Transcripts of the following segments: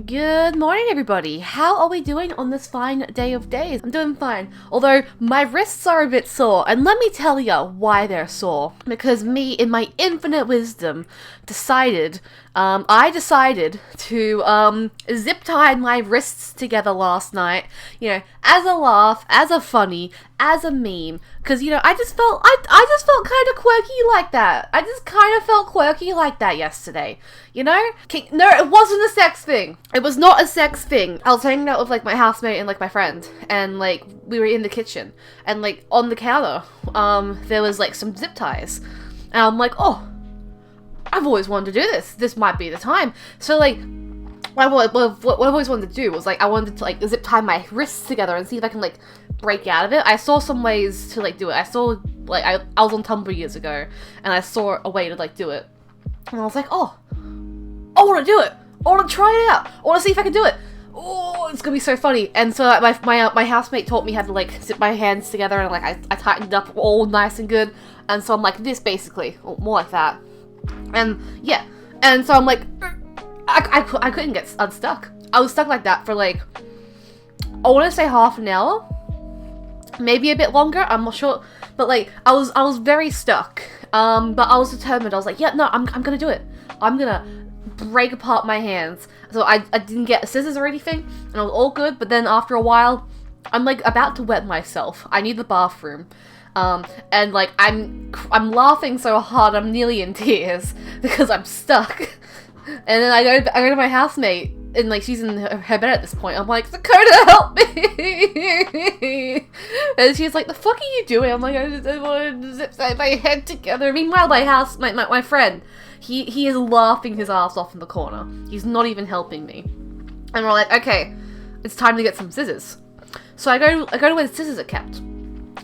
Good morning, everybody. How are we doing on this fine day of days? I'm doing fine, although my wrists are a bit sore, and let me tell you why they're sore. Because me, in my infinite wisdom, I decided to zip tie my wrists together last night, as a laugh, as a funny, as a meme, because, I just felt kind of quirky like that. I just kind of felt quirky like that yesterday, No, it wasn't a sex thing. It was not a sex thing. I was hanging out with, my housemate and, my friend, and, we were in the kitchen, and, on the counter, there was, some zip ties, and I'm like, oh, I've always wanted to do this. This might be the time. So, what I've always wanted to do was, I wanted to, zip tie my wrists together and see if I can, break out of it. I saw some ways to, do it. I saw, I was on Tumblr years ago, and I saw a way to, do it. And I was like, oh, I want to do it. I want to try it out. I want to see if I can do it. Oh, it's going to be so funny. And so, my housemate taught me how to, zip my hands together, and, I tightened up all nice and good. And so I'm like this, basically. Or more like that. And, yeah. And so I'm like, I couldn't get unstuck. I was stuck like that for, I want to say half an hour. Maybe a bit longer, I'm not sure. But, I was very stuck. But I was determined. I was like, yeah, no, I'm gonna do it. I'm gonna break apart my hands. So I didn't get scissors or anything, and I was all good. But then after a while, I'm, about to wet myself. I need the bathroom. And, I'm laughing so hard, I'm nearly in tears, because I'm stuck. And then I go to my housemate, and, she's in her bed at this point. I'm like, Dakota, help me! And she's like, the fuck are you doing? I'm like, I wanted to zip tie my head together. Meanwhile, my friend, he is laughing his ass off in the corner. He's not even helping me. And we're like, okay, it's time to get some scissors. So I go to where the scissors are kept.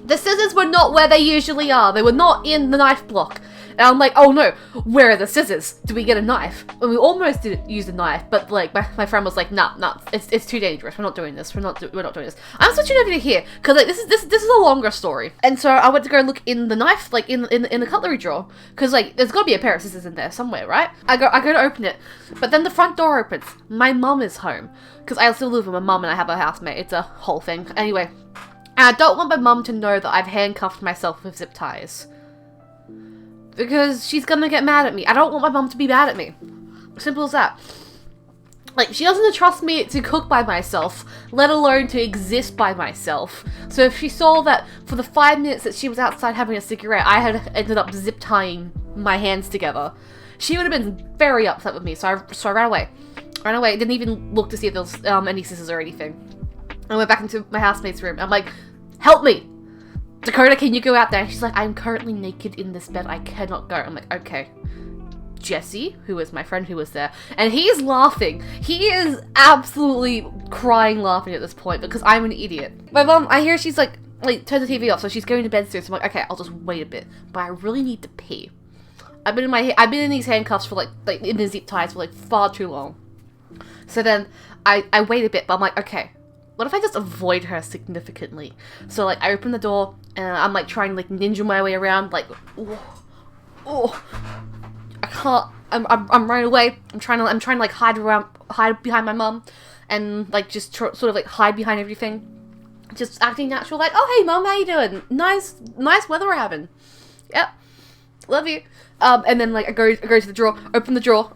The scissors were not where they usually are. They were not in the knife block. And I'm like, oh no, where are the scissors? Do we get a knife? And we almost did use a knife, but my friend was like, nah, it's too dangerous. We're not doing this. We're not doing this. I'm switching over to here because this is a longer story. And so I went to go look in the knife, in the cutlery drawer, because there's got to be a pair of scissors in there somewhere, right? I go to open it, but then the front door opens. My mum is home because I still live with my mum and I have a housemate. It's a whole thing. Anyway. And I don't want my mum to know that I've handcuffed myself with zip ties. Because she's gonna get mad at me. I don't want my mum to be mad at me. Simple as that. She doesn't trust me to cook by myself, let alone to exist by myself. So if she saw that for the 5 minutes that she was outside having a cigarette, I had ended up zip tying my hands together, she would have been very upset with me. So I ran away. Didn't even look to see if there was any scissors or anything. I went back into my housemate's room. I'm like, help me! Dakota, can you go out there? And she's like, I'm currently naked in this bed. I cannot go. I'm like, okay. Jesse, who is my friend who was there, and he's laughing. He is absolutely crying laughing at this point because I'm an idiot. My mom, I hear she's turn the TV off, so she's going to bed soon. So I'm like, okay, I'll just wait a bit. But I really need to pee. I've been in these handcuffs for in the zip ties for far too long. So then I wait a bit, but I'm like, okay. What if I just avoid her significantly? So, I open the door, and I'm, trying to, ninja my way around, oh, I can't, I'm running away, I'm trying to, hide behind my mum, and, just sort of, hide behind everything, just acting natural, oh, hey, mum, how you doing? Nice weather we're having. Yep, love you. And then, I go to the drawer, open the drawer,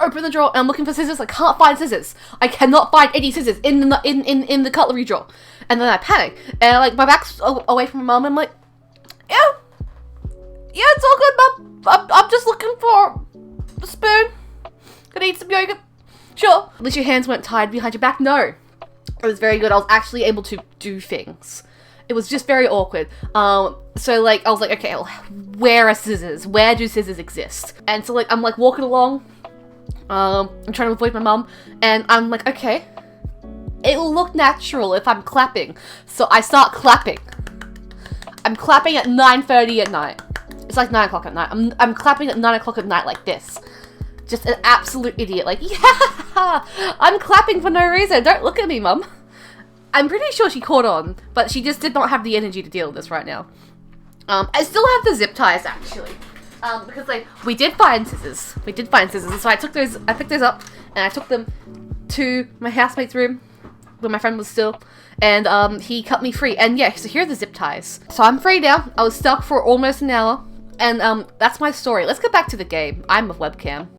open the drawer, and I'm looking for scissors. I can't find scissors. I cannot find any scissors in the cutlery drawer. And then I panic, and my back's away from my mum. I'm like, yeah, it's all good, mum. I'm just looking for a spoon. Gonna eat some yogurt. Sure. At least your hands weren't tied behind your back. No, it was very good. I was actually able to do things. It was just very awkward. So I was like, okay, well, where are scissors? Where do scissors exist? And so I'm walking along. I'm trying to avoid my mum, and I'm like, okay, it'll look natural if I'm clapping. So I start clapping. I'm clapping at 9:30 at night. It's 9 o'clock at night. I'm clapping at 9 o'clock at night like this. Just an absolute idiot. Yeah, I'm clapping for no reason. Don't look at me, mum. I'm pretty sure she caught on, but she just did not have the energy to deal with this right now. I still have the zip ties, actually. Because, we did find scissors. So I picked those up, and I took them to my housemate's room where my friend was still, and he cut me free. And yeah, so here are the zip ties. So I'm free now. I was stuck for almost an hour, and that's my story. Let's get back to the game. I'm a webcam.